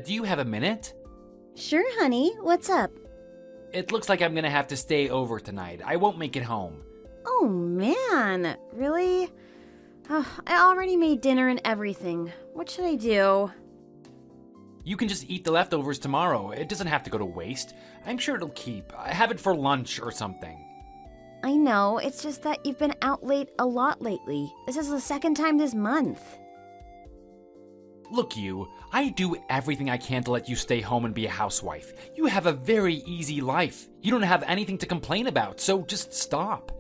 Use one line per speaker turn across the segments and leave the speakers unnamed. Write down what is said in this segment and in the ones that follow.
Do you have a minute?
Sure, honey. What's up?
It looks like I'm gonna have to stay over tonight. I won't make it home.
Oh, man. Really? Oh, I already made dinner and everything. What should I do?
You can just eat the leftovers tomorrow. It doesn't have to go to waste. I'm sure it'll keep. Have it for lunch or something.
I know, it's just that you've been out late a lot lately. This is the second time this month.
Look, I do everything I can to let you stay home and be a housewife. You have a very easy life. You don't have anything to complain about, so just stop.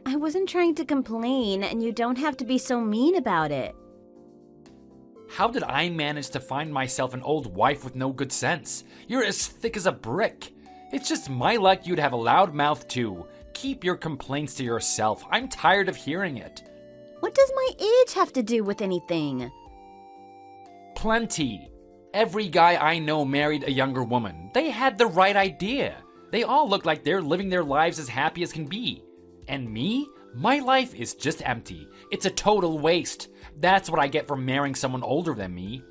I wasn't trying to complain, and you don't have to be so mean about it.
How did I manage to find myself an old wife with no good sense? You're as thick as a brick. It's just my luck you'd have a loud mouth too. Keep your complaints to yourself. I'm tired of hearing it.
What does my age have to do with anything?
Plenty. Every guy I know married a younger woman. They had the right idea. They all look like they're living their lives as happy as can be. And me? My life is just empty. It's a total waste. That's what I get for marrying someone older than me.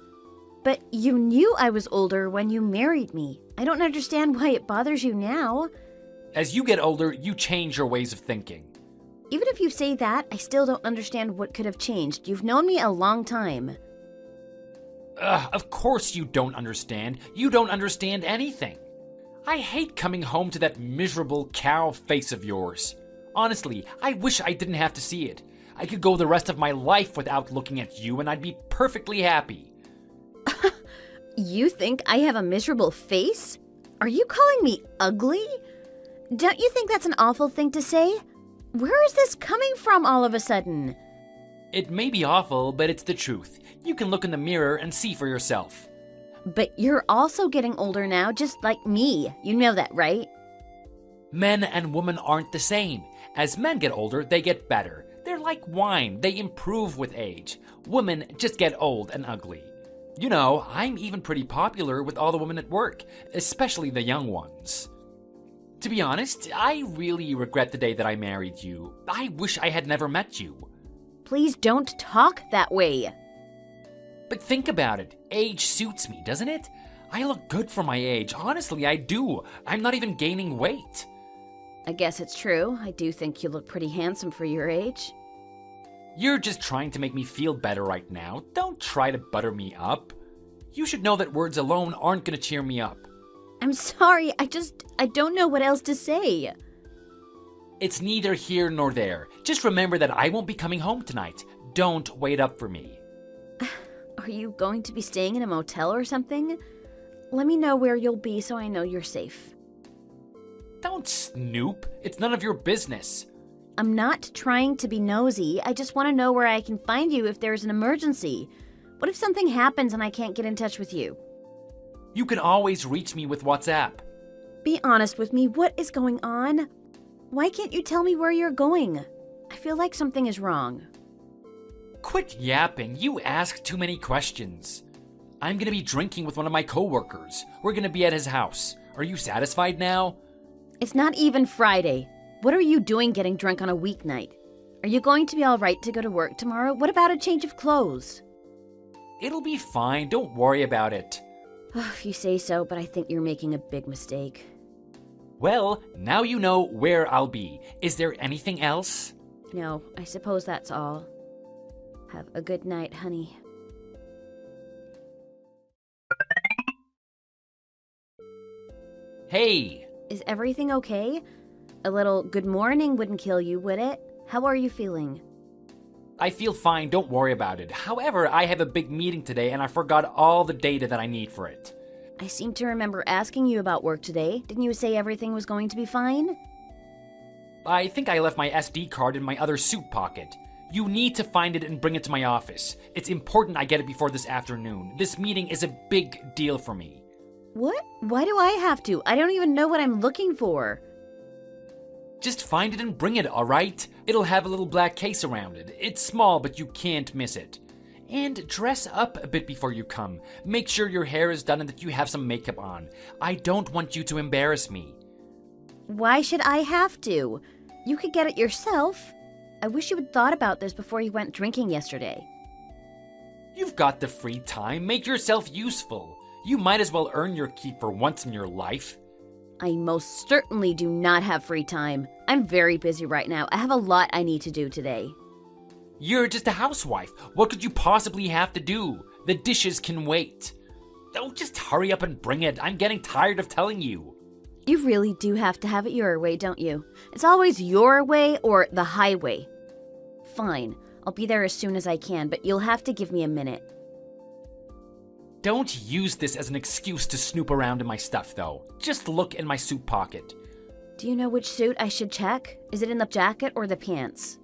But you knew I was older when you married me. I don't understand why it bothers you now.
As you get older, you change your ways of thinking.
Even if you say that, I still don't understand what could have changed. You've known me a long time.
Of course you don't understand. You don't understand anything. I hate coming home to that miserable cow face of yours. Honestly, I wish I didn't have to see it. I could go the rest of my life without looking at you and I'd be perfectly happy.
You think I have a miserable face? Are you calling me ugly? Don't you think that's an awful thing to say? Where is this coming from all of a sudden?
It may be awful, but it's the truth. You can look in the mirror and see for yourself.
But you're also getting older now, just like me. You know that, right?
Men and women aren't the same. As men get older, they get better. They're like wine. They improve with age. Women just get old and ugly. You know, I'm even pretty popular with all the women at work, especially the young ones. To be honest, I really regret the day that I married you. I wish I had never met you.
Please don't talk that way.
But think about it. Age suits me, doesn't it? I look good for my age. Honestly, I do. I'm not even gaining weight.
I guess it's true. I do think you look pretty handsome for your age.
You're just trying to make me feel better right now. Don't try to butter me up. You should know that words alone aren't gonna cheer me up.
I'm sorry, I don't know what else to say.
It's neither here nor there. Just remember that I won't be coming home tonight. Don't wait up for me.
Are you going to be staying in a motel or something? Let me know where you'll be so I know you're safe.
Don't snoop. It's none of your business.
I'm not trying to be nosy. I just want to know where I can find you if there's an emergency. What if something happens and I can't get in touch with you?
You can always reach me with WhatsApp.
Be honest with me. What is going on? Why can't you tell me where you're going? I feel like something is wrong.
Quit yapping. You ask too many questions. I'm gonna be drinking with one of my coworkers. We're gonna be at his house. Are you satisfied now?
It's not even Friday. What are you doing getting drunk on a weeknight? Are you going to be all right to go to work tomorrow? What about a change of clothes?
It'll be fine. Don't worry about it.
If you say so, but I think you're making a big mistake.
Well, now you know where I'll be. Is there anything else?
No, I suppose that's all. Have a good night, honey.
Hey!
Is everything okay? A little good morning wouldn't kill you, would it? How are you feeling?
I feel fine, don't worry about it. However, I have a big meeting today and I forgot all the data that I need for it.
I seem to remember asking you about work today. Didn't you say everything was going to be fine?
I think I left my SD card in my other suit pocket. You need to find it and bring it to my office. It's important I get it before this afternoon. This meeting is a big deal for me.
What? Why do I have to? I don't even know what I'm looking for.
Just find it and bring it, alright? It'll have a little black case around it. It's small, but you can't miss it. And dress up a bit before you come. Make sure your hair is done and that you have some makeup on. I don't want you to embarrass me.
Why should I have to? You could get it yourself. I wish you had thought about this before you went drinking yesterday.
You've got the free time. Make yourself useful. You might as well earn your keep for once in your life.
I most certainly do not have free time. I'm very busy right now. I have a lot I need to do today.
You're just a housewife. What could you possibly have to do? The dishes can wait. Oh, just hurry up and bring it. I'm getting tired of telling you.
You really do have to have it your way, don't you? It's always your way or the highway. Fine, I'll be there as soon as I can, but you'll have to give me a minute.
Don't use this as an excuse to snoop around in my stuff, though. Just look in my suit pocket.
Do you know which suit I should check? Is it in the jacket or the pants?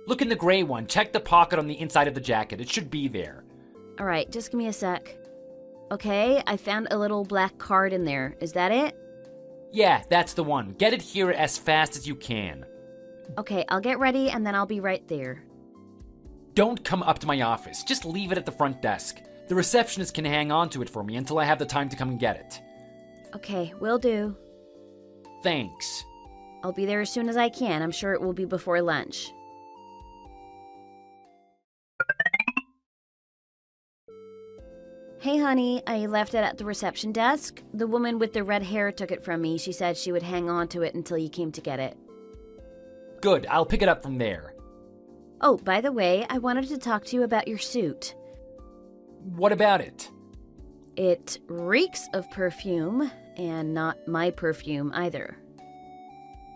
Look in the gray one. Check the pocket on the inside of the jacket. It should be there.
All right, just give me a sec. Okay, I found a little black card in there. Is that it?
Yeah, that's the one. Get it here as fast as you can.
Okay, I'll get ready and then I'll be right there.
Don't come up to my office. Just leave it at the front desk. The receptionist can hang on to it for me until I have the time to come and get it.
Okay, will do.
Thanks.
I'll be there as soon as I can. I'm sure it will be before lunch. Hey honey, I left it at the reception desk. The woman with the red hair took it from me. She said she would hang on to it until you came to get it.
Good, I'll pick it up from there.
Oh, by the way, I wanted to talk to you about your suit.
What about it?
It reeks of perfume, and not my perfume either.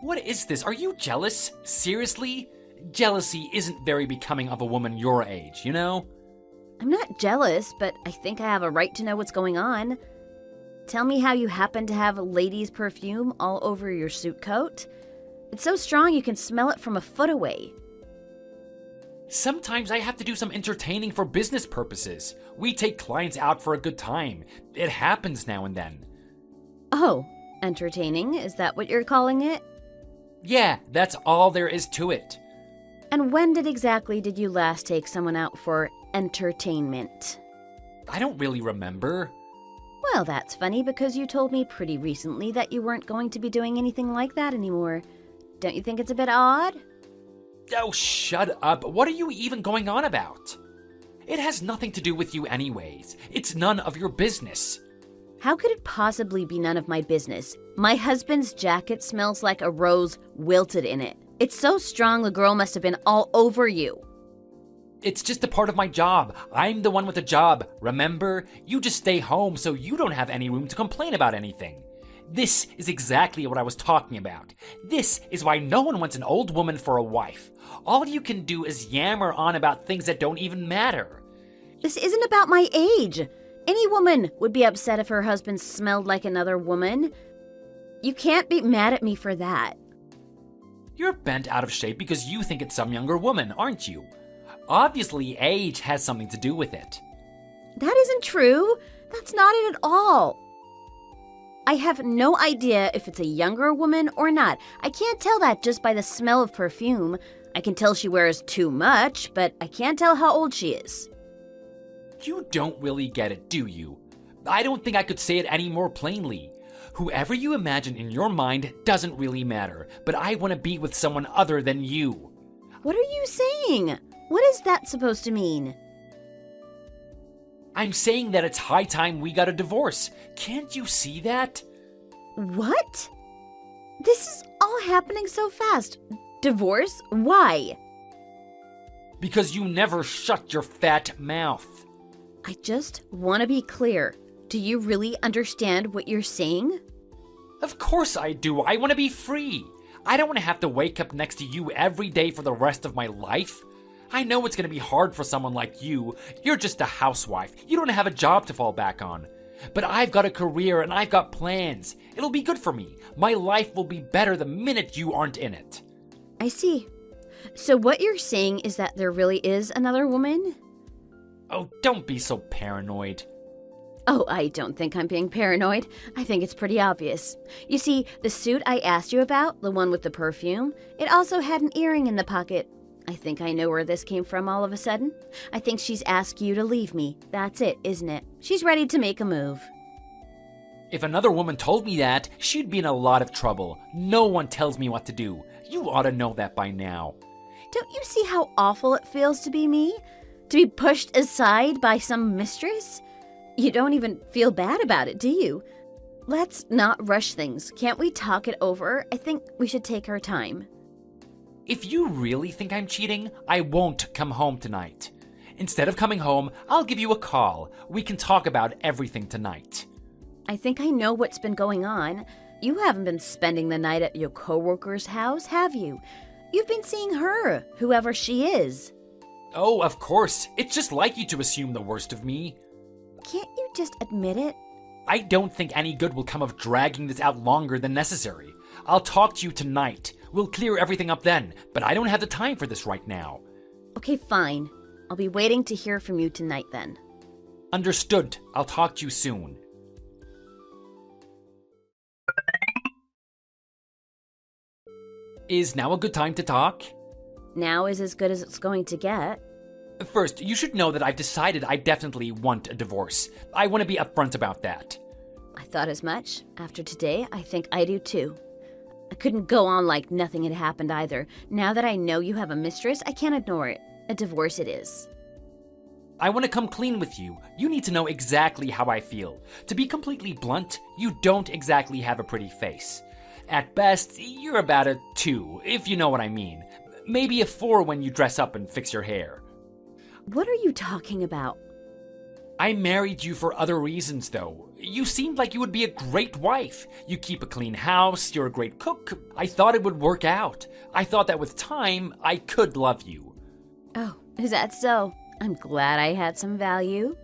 What is this? Are you jealous? Seriously? Jealousy isn't very becoming of a woman your age, you know?
I'm not jealous, but I think I have a right to know what's going on. Tell me how you happen to have ladies' perfume all over your suit coat. It's so strong you can smell it from a foot away.
Sometimes I have to do some entertaining for business purposes. We take clients out for a good time. It happens now and then.
Oh, entertaining? Is that what you're calling it?
Yeah, that's all there is to it.
And when exactly did you last take someone out for entertainment?
I don't really remember.
Well, that's funny because you told me pretty recently that you weren't going to be doing anything like that anymore. Don't you think it's a bit odd?
Oh, shut up. What are you even going on about? It has nothing to do with you anyways. It's none of your business.
How could it possibly be none of my business? My husband's jacket smells like a rose wilted in it. It's so strong the girl must have been all over you.
It's just a part of my job. I'm the one with the job, remember? You just stay home so you don't have any room to complain about anything. This is exactly what I was talking about. This is why no one wants an old woman for a wife. All you can do is yammer on about things that don't even matter.
This isn't about my age. Any woman would be upset if her husband smelled like another woman. You can't be mad at me for that.
You're bent out of shape because you think it's some younger woman, aren't you? Obviously, age has something to do with it.
That isn't true. That's not it at all. I have no idea if it's a younger woman or not. I can't tell that just by the smell of perfume. I can tell she wears too much, but I can't tell how old she is.
You don't really get it, do you? I don't think I could say it any more plainly. Whoever you imagine in your mind doesn't really matter, but I want to be with someone other than you.
What are you saying? What is that supposed to mean?
I'm saying that it's high time we got a divorce. Can't you see that?
What? This is all happening so fast. Divorce? Why?
Because you never shut your fat mouth.
I just want to be clear. Do you really understand what you're saying?
Of course I do. I want to be free. I don't want to have to wake up next to you every day for the rest of my life. I know it's going to be hard for someone like you. You're just a housewife. You don't have a job to fall back on. But I've got a career and I've got plans. It'll be good for me. My life will be better the minute you aren't in it.
I see. So what you're saying is that there really is another woman?
Oh, don't be so paranoid.
Oh, I don't think I'm being paranoid. I think it's pretty obvious. You see, the suit I asked you about, the one with the perfume, it also had an earring in the pocket. I think I know where this came from all of a sudden. I think she's asked you to leave me. That's it, isn't it? She's ready to make a move.
If another woman told me that, she'd be in a lot of trouble. No one tells me what to do. You ought to know that by now.
Don't you see how awful it feels to be me? To be pushed aside by some mistress? You don't even feel bad about it, do you? Let's not rush things. Can't we talk it over? I think we should take our time.
If you really think I'm cheating, I won't come home tonight. Instead of coming home, I'll give you a call. We can talk about everything tonight.
I think I know what's been going on. You haven't been spending the night at your coworker's house, have you? You've been seeing her, whoever she is.
Oh, of course. It's just like you to assume the worst of me.
Can't you just admit it?
I don't think any good will come of dragging this out longer than necessary. I'll talk to you tonight. We'll clear everything up then, but I don't have the time for this right now.
Okay, fine. I'll be waiting to hear from you tonight then.
Understood. I'll talk to you soon. Is now a good time to talk?
Now is as good as it's going to get.
First, you should know that I've decided I definitely want a divorce. I want to be upfront about that.
I thought as much. After today, I think I do too. I couldn't go on like nothing had happened either. Now that I know you have a mistress, I can't ignore it. A divorce it is.
I want to come clean with you. You need to know exactly how I feel. To be completely blunt, you don't exactly have a pretty face. At best, you're about a 2, if you know what I mean. Maybe a 4 when you dress up and fix your hair.
What are you talking about?
I married you for other reasons, though. You seemed like you would be a great wife. You keep a clean house, you're a great cook. I thought it would work out. I thought that with time, I could love you.
Oh, is that so? I'm glad I had some value.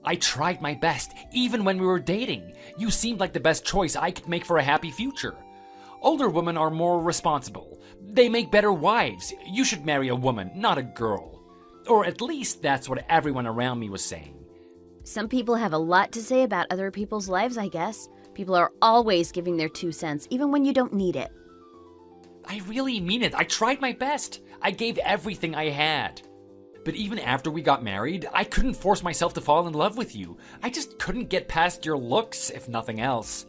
I tried my best, even when we were dating. You seemed like the best choice I could make for a happy future. Older women are more responsible. They make better wives. You should marry a woman, not a girl. Or at least that's what everyone around me was saying.
Some people have a lot to say about other people's lives, I guess. People are always giving their 2 cents, even when you don't need it.
I really mean it. I tried my best. I gave everything I had. But even after we got married, I couldn't force myself to fall in love with you. I just couldn't get past your looks, if nothing else.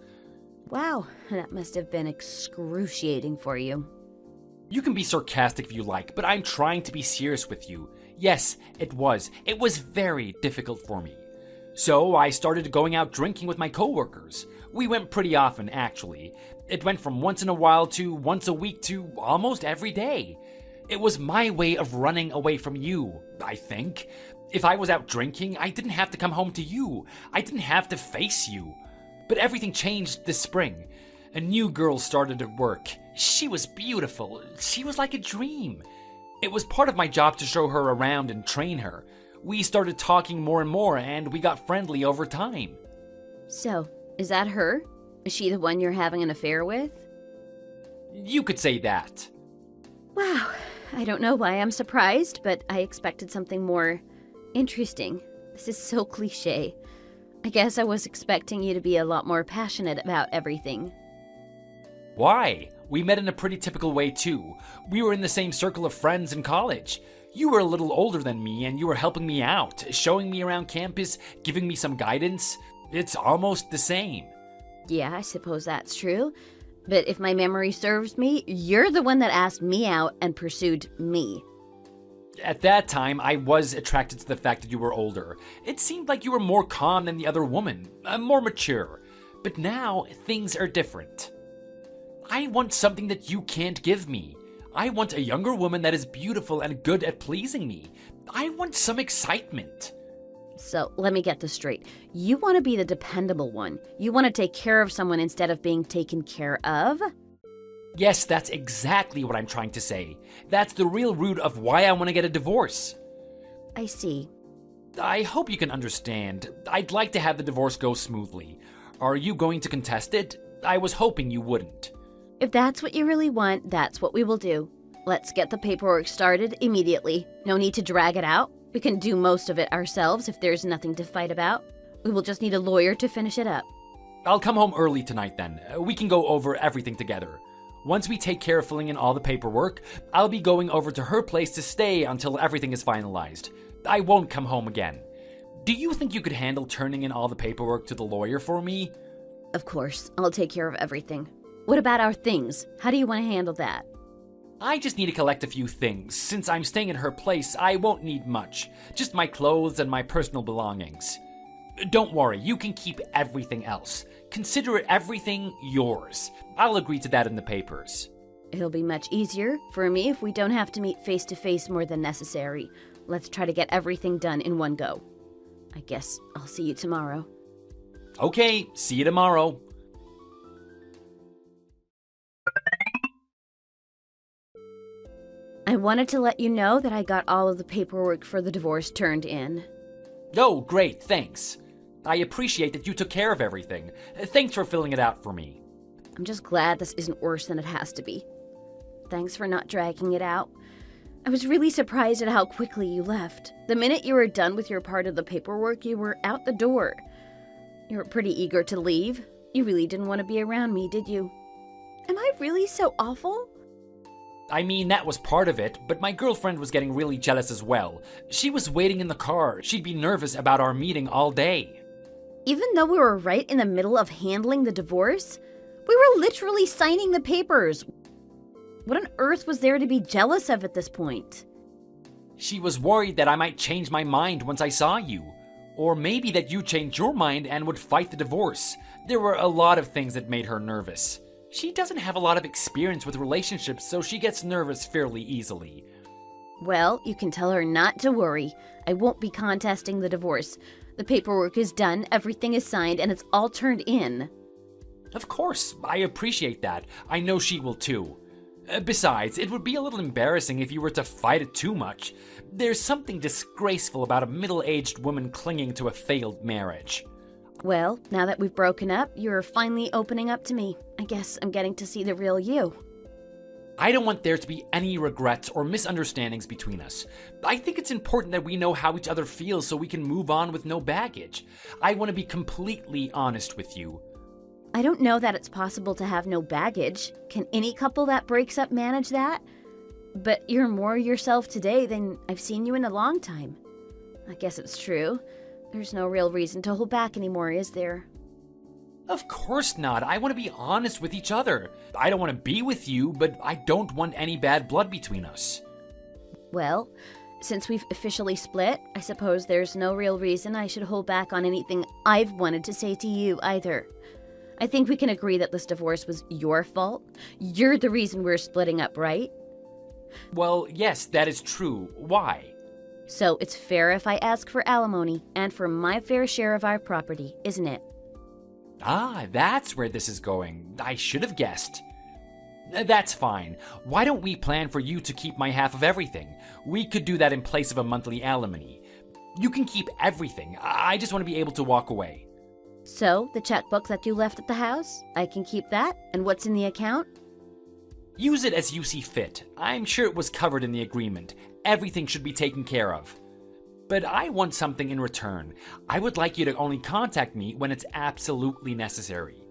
Wow, that must have been excruciating for you.
You can be sarcastic if you like, but I'm trying to be serious with you. Yes, it was. It was very difficult for me. So I started going out drinking with my coworkers. We went pretty often, actually. It went from once in a while to once a week to almost every day. It was my way of running away from you, I think. If I was out drinking, I didn't have to come home to you. I didn't have to face you. But everything changed this spring. A new girl started at work. She was beautiful. She was like a dream. It was part of my job to show her around and train her. We started talking more and more, and we got friendly over time.
So, is that her? Is she the one you're having an affair with?
You could say that.
Wow, I don't know why I'm surprised, but I expected something more interesting. This is so cliché. I guess I was expecting you to be a lot more passionate about everything.
Why? We met in a pretty typical way too. We were in the same circle of friends in college. You were a little older than me and you were helping me out, showing me around campus, giving me some guidance. It's almost the same.
Yeah, I suppose that's true. But if my memory serves me, you're the one that asked me out and pursued me.
At that time, I was attracted to the fact that you were older. It seemed like you were more calm than the other woman, more mature. But now, things are different. I want something that you can't give me. I want a younger woman that is beautiful and good at pleasing me. I want some excitement.
So, let me get this straight. You want to be the dependable one. You want to take care of someone instead of being taken care of?
Yes, that's exactly what I'm trying to say. That's the real root of why I want to get a divorce.
I see.
I hope you can understand. I'd like to have the divorce go smoothly. Are you going to contest it? I was hoping you wouldn't.
If that's what you really want, that's what we will do. Let's get the paperwork started immediately. No need to drag it out. We can do most of it ourselves if there's nothing to fight about. We will just need a lawyer to finish it up.
I'll come home early tonight then. We can go over everything together. Once we take care of filling in all the paperwork, I'll be going over to her place to stay until everything is finalized. I won't come home again. Do you think you could handle turning in all the paperwork to the lawyer for me?
Of course, I'll take care of everything. What about our things? How do you want to handle that?
I just need to collect a few things. Since I'm staying at her place, I won't need much. Just my clothes and my personal belongings. Don't worry, you can keep everything else. Consider everything yours. I'll agree to that in the papers.
It'll be much easier for me if we don't have to meet face to face more than necessary. Let's try to get everything done in one go. I guess I'll see you tomorrow.
Okay, see you tomorrow.
I wanted to let you know that I got all of the paperwork for the divorce turned in.
Oh, great, thanks. I appreciate that you took care of everything. Thanks for filling it out for me.
I'm just glad this isn't worse than it has to be. Thanks for not dragging it out. I was really surprised at how quickly you left. The minute you were done with your part of the paperwork, you were out the door. You were pretty eager to leave. You really didn't want to be around me, did you? Am I really so awful?
I mean, that was part of it, but my girlfriend was getting really jealous as well. She was waiting in the car. She'd be nervous about our meeting all day.
Even though we were right in the middle of handling the divorce, we were literally signing the papers. What on earth was there to be jealous of at this point?
She was worried that I might change my mind once I saw you. Or maybe that you changed your mind and would fight the divorce. There were a lot of things that made her nervous. She doesn't have a lot of experience with relationships, so she gets nervous fairly easily.
Well, you can tell her not to worry. I won't be contesting the divorce. The paperwork is done, everything is signed, and it's all turned in.
Of course, I appreciate that. I know she will too. Besides, it would be a little embarrassing if you were to fight it too much. There's something disgraceful about a middle-aged woman clinging to a failed marriage.
Well, now that we've broken up, you're finally opening up to me. I guess I'm getting to see the real you.
I don't want there to be any regrets or misunderstandings between us. I think it's important that we know how each other feels so we can move on with no baggage. I want to be completely honest with you.
I don't know that it's possible to have no baggage. Can any couple that breaks up manage that? But you're more yourself today than I've seen you in a long time. I guess it's true. There's no real reason to hold back anymore, is there?
Of course not. I want to be honest with each other. I don't want to be with you, but I don't want any bad blood between us.
Well, since we've officially split, I suppose there's no real reason I should hold back on anything I've wanted to say to you either. I think we can agree that this divorce was your fault. You're the reason we're splitting up, right?
Well, yes, that is true. Why?
So it's fair if I ask for alimony and for my fair share of our property, isn't it?
Ah, that's where this is going. I should have guessed. That's fine. Why don't we plan for you to keep my half of everything? We could do that in place of a monthly alimony. You can keep everything. I just want to be able to walk away.
So, the checkbook that you left at the house, I can keep that? And what's in the account?
Use it as you see fit. I'm sure it was covered in the agreement. Everything should be taken care of. But I want something in return. I would like you to only contact me when it's absolutely necessary.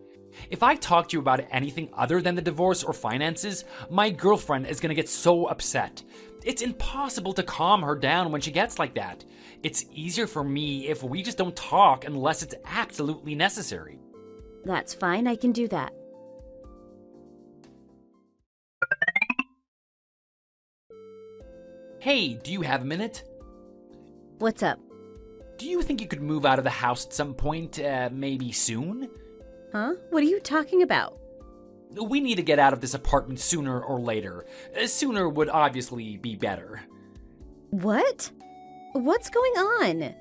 If I talk to you about anything other than the divorce or finances, my girlfriend is going to get so upset. It's impossible to calm her down when she gets like that. It's easier for me if we just don't talk unless it's absolutely necessary.
That's fine, I can do that.
Hey, do you have a minute?
What's up?
Do you think you could move out of the house at some point, maybe soon?
Huh? What are you talking about?
We need to get out of this apartment sooner or later. Sooner would obviously be better.
What? What's going on?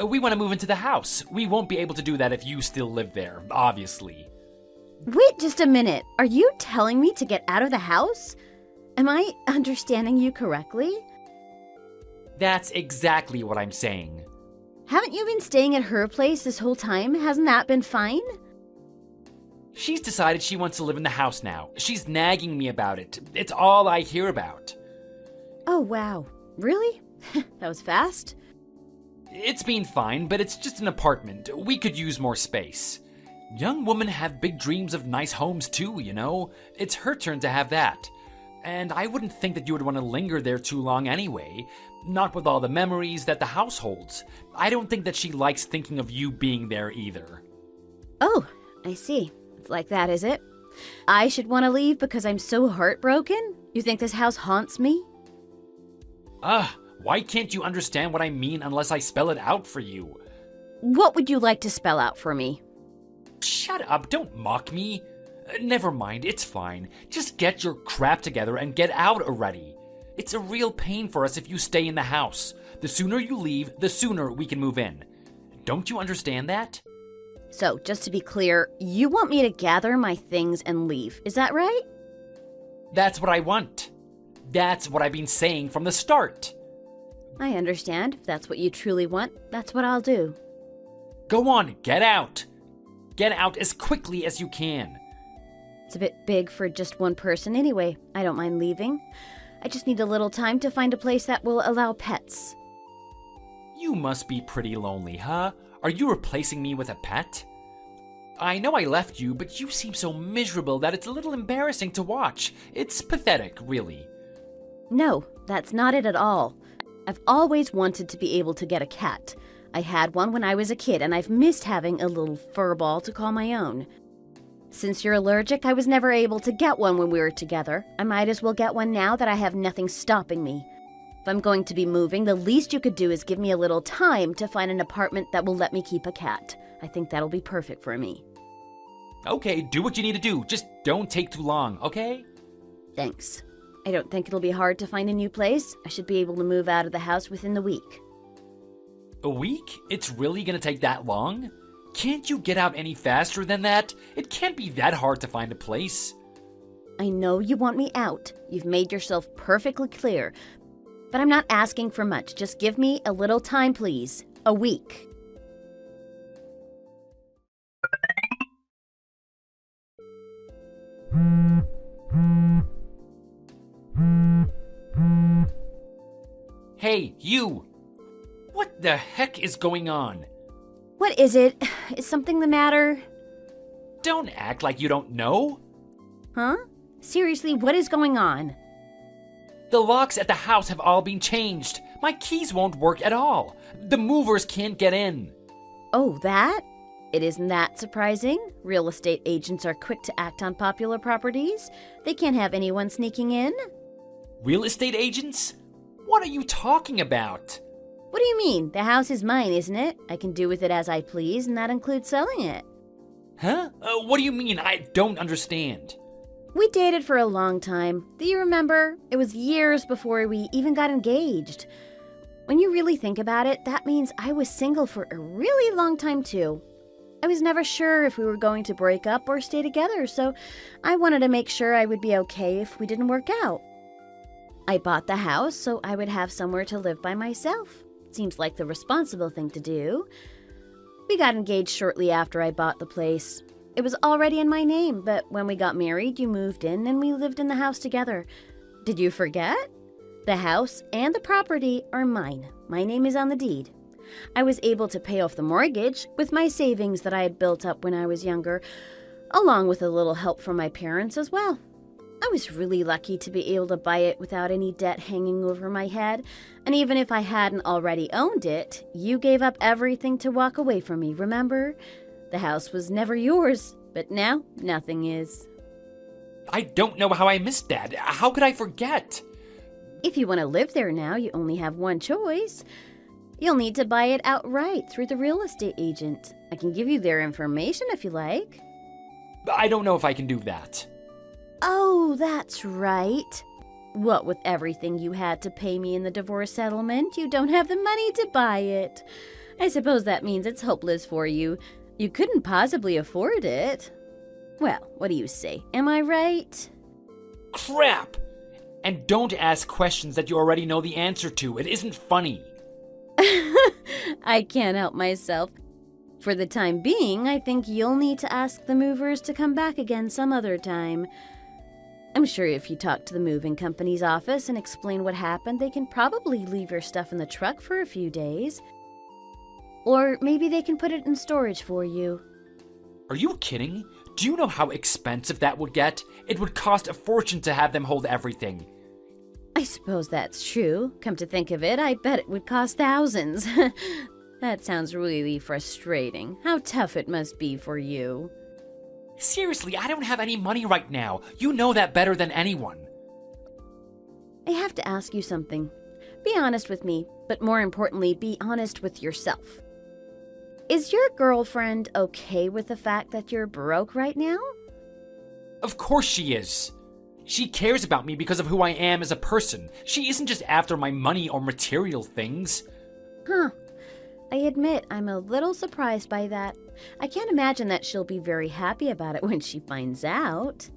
We want to move into the house. We won't be able to do that if you still live there, obviously.
Wait just a minute. Are you telling me to get out of the house? Am I understanding you correctly?
That's exactly what I'm saying.
Haven't you been staying at her place this whole time? Hasn't that been fine?
She's decided she wants to live in the house now. She's nagging me about it. It's all I hear about.
Oh, wow. Really? That was fast.
It's been fine, but it's just an apartment. We could use more space. Young women have big dreams of nice homes too, you know? It's her turn to have that. And I wouldn't think that you would want to linger there too long anyway. Not with all the memories that the house holds. I don't think that she likes thinking of you being there either.
Oh, I see. It's like that, is it? I should want to leave because I'm so heartbroken? You think this house haunts me?
Why can't you understand what I mean unless I spell it out for you?
What would you like to spell out for me?
Shut up, don't mock me. Never mind, it's fine. Just get your crap together and get out already. It's a real pain for us if you stay in the house. The sooner you leave, the sooner we can move in. Don't you understand that?
So, just to be clear, you want me to gather my things and leave, is that right?
That's what I want. That's what I've been saying from the start.
I understand. If that's what you truly want, that's what I'll do.
Go on, get out. Get out as quickly as you can.
It's a bit big for just one person anyway. I don't mind leaving. I just need a little time to find a place that will allow pets.
You must be pretty lonely, huh? Are you replacing me with a pet? I know I left you, but you seem so miserable that it's a little embarrassing to watch. It's pathetic, really.
No, that's not it at all. I've always wanted to be able to get a cat. I had one when I was a kid, and I've missed having a little fur ball to call my own. Since you're allergic, I was never able to get one when we were together. I might as well get one now that I have nothing stopping me. If I'm going to be moving, the least you could do is give me a little time to find an apartment that will let me keep a cat. I think that'll be perfect for me.
Okay, do what you need to do. Just don't take too long, okay?
Thanks. I don't think it'll be hard to find a new place. I should be able to move out of the house within the week.
A week? It's really gonna take that long? Can't you get out any faster than that? It can't be that hard to find a place.
I know you want me out. You've made yourself perfectly clear. But I'm not asking for much. Just give me a little time, please. A week.
Hey, you! What the heck is going on?
What is it? Is something the matter?
Don't act like you don't know.
Huh? Seriously, what is going on?
The locks at the house have all been changed. My keys won't work at all. The movers can't get in.
Oh, that? It isn't that surprising. Real estate agents are quick to act on popular properties. They can't have anyone sneaking in.
Real estate agents? What are you talking about?
What do you mean? The house is mine, isn't it? I can do with it as I please, and that includes selling it.
Huh? What do you mean? I don't understand.
We dated for a long time. Do you remember? It was years before we even got engaged. When you really think about it, that means I was single for a really long time too. I was never sure if we were going to break up or stay together, so I wanted to make sure I would be okay if we didn't work out. I bought the house so I would have somewhere to live by myself. Seems like the responsible thing to do. We got engaged shortly after I bought the place. It was already in my name, but when we got married, you moved in and we lived in the house together. Did you forget? The house and the property are mine. My name is on the deed. I was able to pay off the mortgage with my savings that I had built up when I was younger, along with a little help from my parents as well. I was really lucky to be able to buy it without any debt hanging over my head, and even if I hadn't already owned it, you gave up everything to walk away from me, remember? The house was never yours, but now nothing is.
I don't know how I missed that. How could I forget?
If you want to live there now, you only have one choice. You'll need to buy it outright through the real estate agent. I can give you their information if you like.
I don't know if I can do that.
Oh, that's right. What with everything you had to pay me in the divorce settlement, you don't have the money to buy it. I suppose that means it's hopeless for you. You couldn't possibly afford it. Well, what do you say? Am I right?
Crap! And don't ask questions that you already know the answer to. It isn't funny.
I can't help myself. For the time being, I think you'll need to ask the movers to come back again some other time. I'm sure if you talk to the moving company's office and explain what happened, they can probably leave your stuff in the truck for a few days. Or maybe they can put it in storage for you.
Are you kidding? Do you know how expensive that would get? It would cost a fortune to have them hold everything.
I suppose that's true. Come to think of it, I bet it would cost thousands. That sounds really frustrating. How tough it must be for you.
Seriously, I don't have any money right now. You know that better than anyone.
I have to ask you something. Be honest with me, but more importantly, be honest with yourself. Is your girlfriend okay with the fact that you're broke right now?
Of course she is. She cares about me because of who I am as a person. She isn't just after my money or material things.
Huh. I admit I'm a little surprised by that. I can't imagine that she'll be very happy about it when she finds out.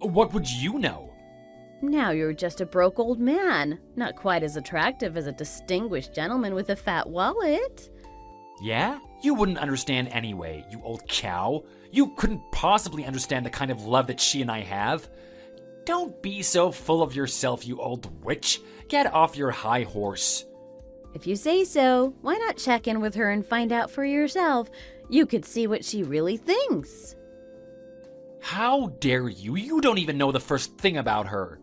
What would you know?
Now you're just a broke old man, not quite as attractive as a distinguished gentleman with a fat wallet.
Yeah? You wouldn't understand anyway, you old cow. You couldn't possibly understand the kind of love that she and I have. Don't be so full of yourself, you old witch. Get off your high horse.
If you say so, why not check in with her and find out for yourself? You could see what she really thinks.
How dare you? You don't even know the first thing about her.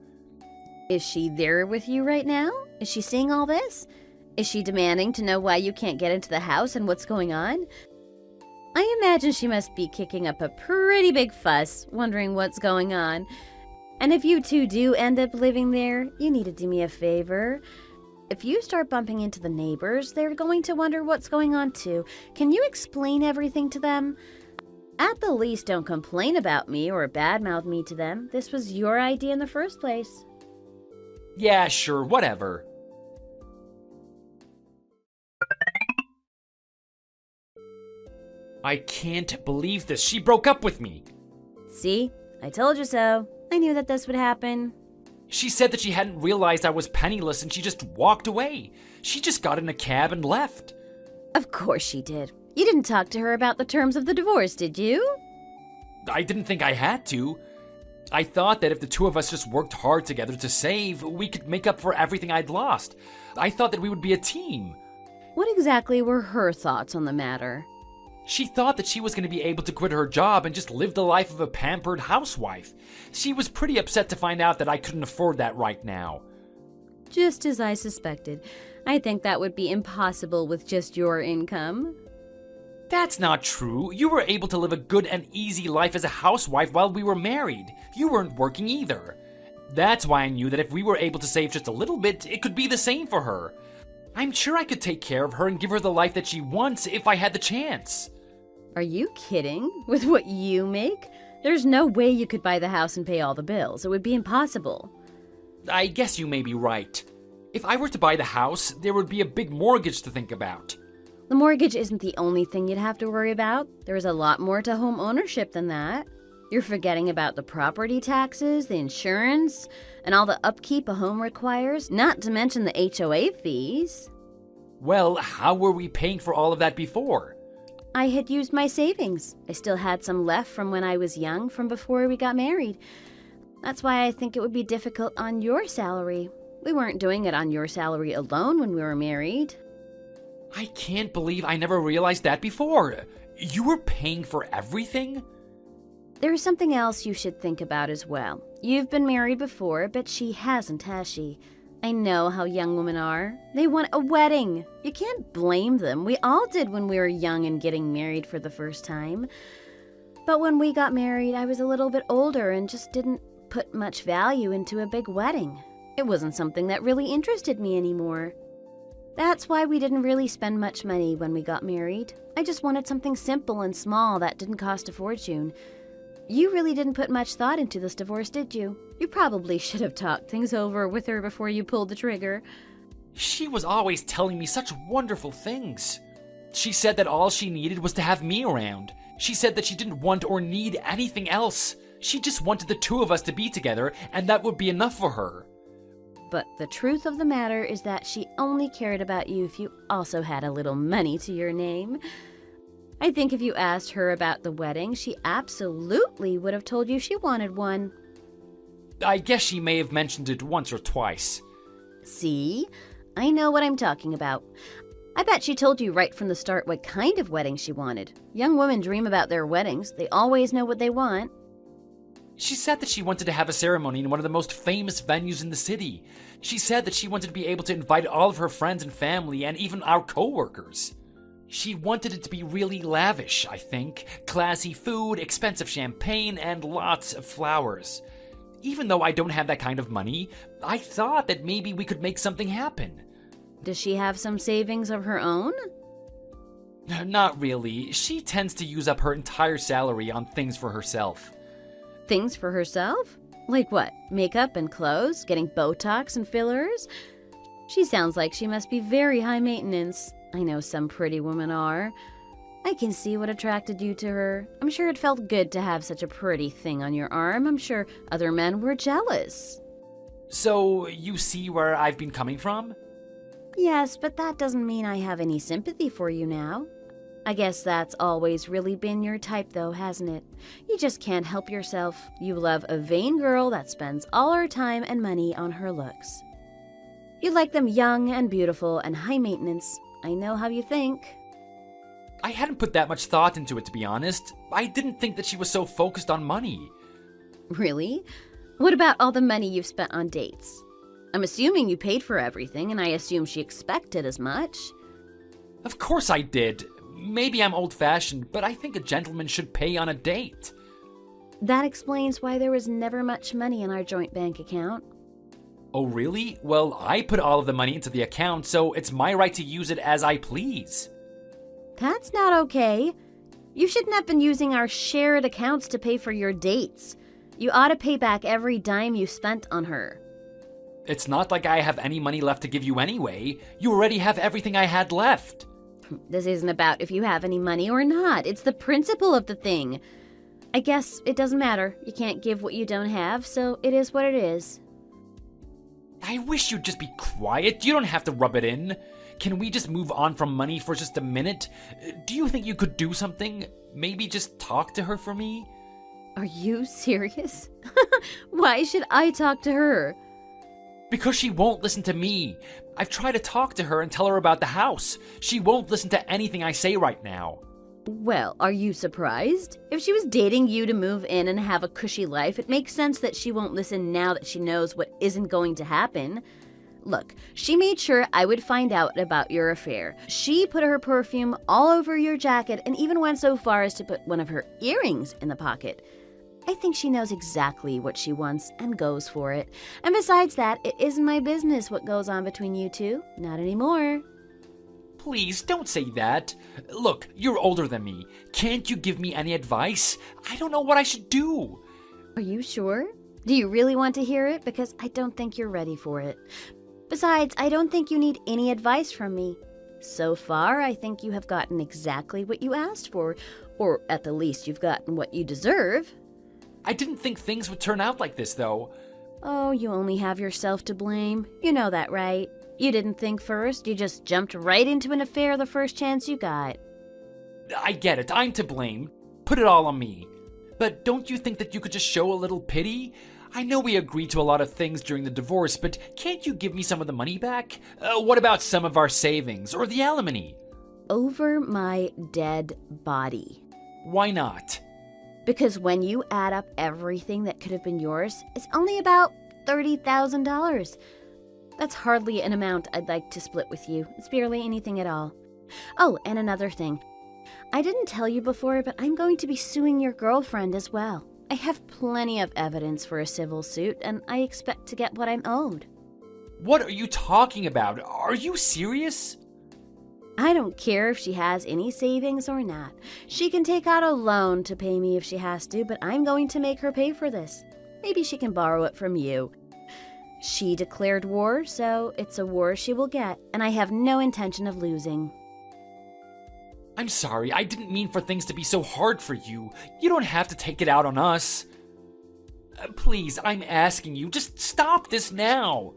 Is she there with you right now? Is she seeing all this? Is she demanding to know why you can't get into the house and what's going on? I imagine she must be kicking up a pretty big fuss, wondering what's going on. And if you two do end up living there, you need to do me a favor. If you start bumping into the neighbors, they're going to wonder what's going on too. Can you explain everything to them? At the least, don't complain about me or badmouth me to them. This was your idea in the first place.
Yeah, sure, whatever. I can't believe this. She broke up with me.
See? I told you so. I knew that this would happen.
She said that she hadn't realized I was penniless and she just walked away. She just got in a cab and left.
Of course she did. You didn't talk to her about the terms of the divorce, did you?
I didn't think I had to. I thought that if the two of us just worked hard together to save, we could make up for everything I'd lost. I thought that we would be a team.
What exactly were her thoughts on the matter?
She thought that she was going to be able to quit her job and just live the life of a pampered housewife. She was pretty upset to find out that I couldn't afford that right now.
Just as I suspected. I think that would be impossible with just your income.
That's not true. You were able to live a good and easy life as a housewife while we were married. You weren't working either. That's why I knew that if we were able to save just a little bit, it could be the same for her. I'm sure I could take care of her and give her the life that she wants if I had the chance.
Are you kidding? With what you make? There's no way you could buy the house and pay all the bills. It would be impossible.
I guess you may be right. If I were to buy the house, there would be a big mortgage to think about.
The mortgage isn't the only thing you'd have to worry about. There's a lot more to home ownership than that. You're forgetting about the property taxes, the insurance, and all the upkeep a home requires, not to mention the HOA fees.
Well, how were we paying for all of that before?
I had used my savings. I still had some left from when I was young, from before we got married. That's why I think it would be difficult on your salary. We weren't doing it on your salary alone when we were married.
I can't believe I never realized that before. You were paying for everything?
There's something else you should think about as well. You've been married before, but she hasn't, has she? I know how young women are. They want a wedding. You can't blame them. We all did when we were young and getting married for the first time. But when we got married, I was a little bit older and just didn't put much value into a big wedding. It wasn't something that really interested me anymore. That's why we didn't really spend much money when we got married. I just wanted something simple and small that didn't cost a fortune. You really didn't put much thought into this divorce, did you? You probably should have talked things over with her before you pulled the trigger.
She was always telling me such wonderful things. She said that all she needed was to have me around. She said that she didn't want or need anything else. She just wanted the two of us to be together, and that would be enough for her.
But the truth of the matter is that she only cared about you if you also had a little money to your name. I think if you asked her about the wedding, she absolutely would have told you she wanted one.
I guess she may have mentioned it once or twice.
See? I know what I'm talking about. I bet she told you right from the start what kind of wedding she wanted. Young women dream about their weddings. They always know what they want.
She said that she wanted to have a ceremony in one of the most famous venues in the city. She said that she wanted to be able to invite all of her friends and family and even our co-workers. She wanted it to be really lavish, I think. Classy food, expensive champagne, and lots of flowers. Even though I don't have that kind of money, I thought that maybe we could make something happen.
Does she have some savings of her own?
Not really. She tends to use up her entire salary on things for herself.
Things for herself? Like what? Makeup and clothes? Getting Botox and fillers? She sounds like she must be very high maintenance. I know some pretty women are. I can see what attracted you to her. I'm sure it felt good to have such a pretty thing on your arm. I'm sure other men were jealous.
So, you see where I've been coming from?
Yes, but that doesn't mean I have any sympathy for you now. I guess that's always really been your type, though, hasn't it? You just can't help yourself. You love a vain girl that spends all her time and money on her looks. You like them young and beautiful and high maintenance. I know how you think.
I hadn't put that much thought into it, to be honest. I didn't think that she was so focused on money.
Really? What about all the money you've spent on dates? I'm assuming you paid for everything, and I assume she expected as much.
Of course I did. Maybe I'm old-fashioned, but I think a gentleman should pay on a date.
That explains why there was never much money in our joint bank account.
Oh, really? Well, I put all of the money into the account, so it's my right to use it as I please.
That's not okay. You shouldn't have been using our shared accounts to pay for your dates. You ought to pay back every dime you spent on her.
It's not like I have any money left to give you anyway. You already have everything I had left.
This isn't about if you have any money or not. It's the principle of the thing. I guess it doesn't matter. You can't give what you don't have, so it is what it is.
I wish you'd just be quiet. You don't have to rub it in. Can we just move on from money for just a minute? Do you think you could do something? Maybe just talk to her for me?
Are you serious? Why should I talk to her?
Because she won't listen to me. I've tried to talk to her and tell her about the house. She won't listen to anything I say right now.
Well, are you surprised? If she was dating you to move in and have a cushy life, it makes sense that she won't listen now that she knows what isn't going to happen. Look, she made sure I would find out about your affair. She put her perfume all over your jacket and even went so far as to put one of her earrings in the pocket. I think she knows exactly what she wants and goes for it. And besides that, it isn't my business what goes on between you two. Not anymore.
Please, don't say that. Look, you're older than me. Can't you give me any advice? I don't know what I should do.
Are you sure? Do you really want to hear it? Because I don't think you're ready for it. Besides, I don't think you need any advice from me. So far, I think you have gotten exactly what you asked for. Or at the least, you've gotten what you deserve.
I didn't think things would turn out like this, though.
Oh, you only have yourself to blame. You know that, right? You didn't think first. You just jumped right into an affair the first chance you got.
I get it. I'm to blame. Put it all on me. But don't you think that you could just show a little pity? I know we agreed to a lot of things during the divorce, but can't you give me some of the money back? What about some of our savings or the alimony?
Over my dead body.
Why not?
Because when you add up everything that could have been yours, it's only about $30,000. That's hardly an amount I'd like to split with you. It's barely anything at all. Oh, and another thing. I didn't tell you before, but I'm going to be suing your girlfriend as well. I have plenty of evidence for a civil suit, and I expect to get what I'm owed.
What are you talking about? Are you serious?
I don't care if she has any savings or not. She can take out a loan to pay me if she has to, but I'm going to make her pay for this. Maybe she can borrow it from you. She declared war, so it's a war she will get, and I have no intention of losing.
I'm sorry, I didn't mean for things to be so hard for you. You don't have to take it out on us. Please, I'm asking you, just stop this now.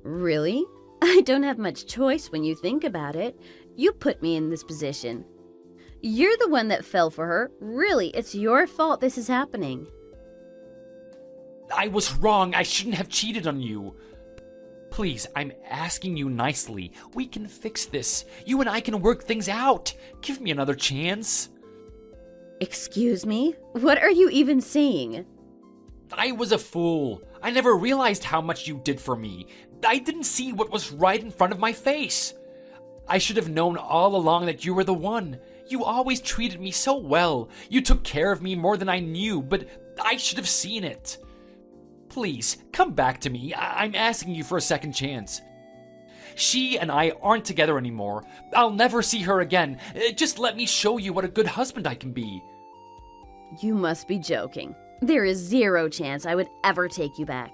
Really? I don't have much choice when you think about it. You put me in this position. You're the one that fell for her. Really, it's your fault this is happening.
I was wrong. I shouldn't have cheated on you. Please, I'm asking you nicely. We can fix this. You and I can work things out. Give me another chance.
Excuse me? What are you even saying?
I was a fool. I never realized how much you did for me. I didn't see what was right in front of my face. I should have known all along that you were the one. You always treated me so well. You took care of me more than I knew, but I should have seen it. Please, come back to me. I'm asking you for a second chance. She and I aren't together anymore. I'll never see her again. Just let me show you what a good husband I can be.
You must be joking. There is zero chance I would ever take you back.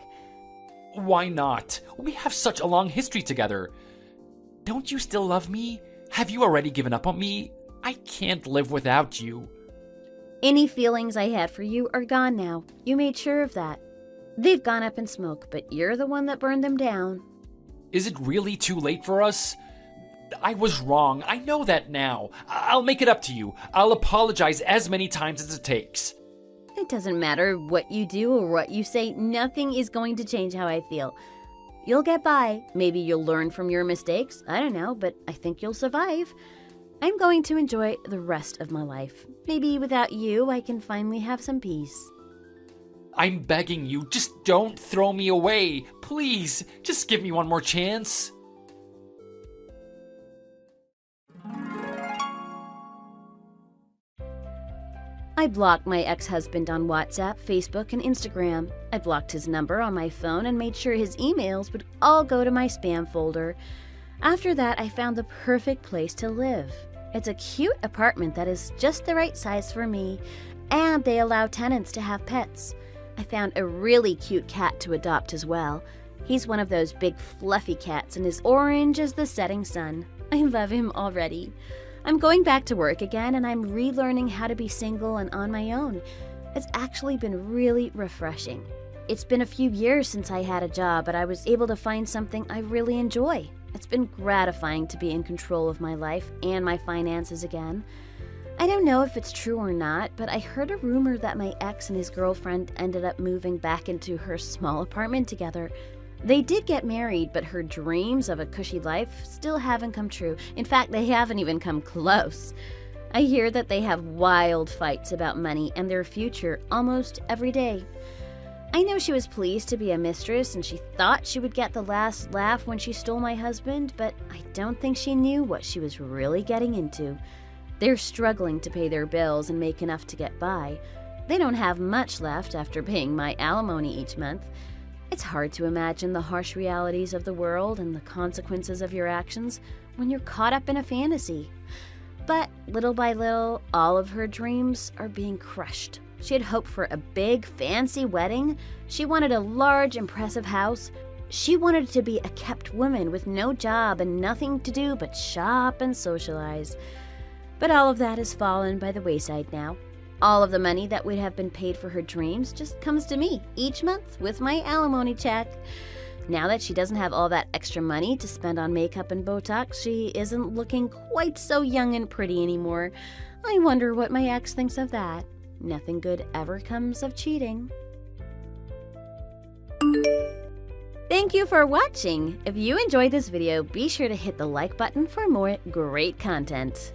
Why not? We have such a long history together. Don't you still love me? Have you already given up on me? I can't live without you.
Any feelings I had for you are gone now. You made sure of that. They've gone up in smoke, but you're the one that burned them down.
Is it really too late for us? I was wrong. I know that now. I'll make it up to you. I'll apologize as many times as it takes.
It doesn't matter what you do or what you say. Nothing is going to change how I feel. You'll get by. Maybe you'll learn from your mistakes. I don't know, but I think you'll survive. I'm going to enjoy the rest of my life. Maybe without you, I can finally have some peace.
I'm begging you, just don't throw me away. Please, just give me one more chance.
I blocked my ex-husband on WhatsApp, Facebook, and Instagram. I blocked his number on my phone and made sure his emails would all go to my spam folder. After that, I found the perfect place to live. It's a cute apartment that is just the right size for me, and they allow tenants to have pets. I found a really cute cat to adopt as well. He's one of those big fluffy cats and is orange as the setting sun. I love him already. I'm going back to work again and I'm relearning how to be single and on my own. It's actually been really refreshing. It's been a few years since I had a job, but I was able to find something I really enjoy. It's been gratifying to be in control of my life and my finances again. I don't know if it's true or not, but I heard a rumor that my ex and his girlfriend ended up moving back into her small apartment together. They did get married, but her dreams of a cushy life still haven't come true. In fact, they haven't even come close. I hear that they have wild fights about money and their future almost every day. I know she was pleased to be a mistress and she thought she would get the last laugh when she stole my husband, but I don't think she knew what she was really getting into. They're struggling to pay their bills and make enough to get by. They don't have much left after paying my alimony each month. It's hard to imagine the harsh realities of the world and the consequences of your actions when you're caught up in a fantasy. But little by little, all of her dreams are being crushed. She had hoped for a big, fancy wedding. She wanted a large, impressive house. She wanted to be a kept woman with no job and nothing to do but shop and socialize. But all of that has fallen by the wayside now. All of the money that would have been paid for her dreams just comes to me each month with my alimony check. Now that she doesn't have all that extra money to spend on makeup and Botox, she isn't looking quite so young and pretty anymore. I wonder what my ex thinks of that. Nothing good ever comes of cheating. Thank you for watching. If you enjoyed this video, be sure to hit the like button for more great content.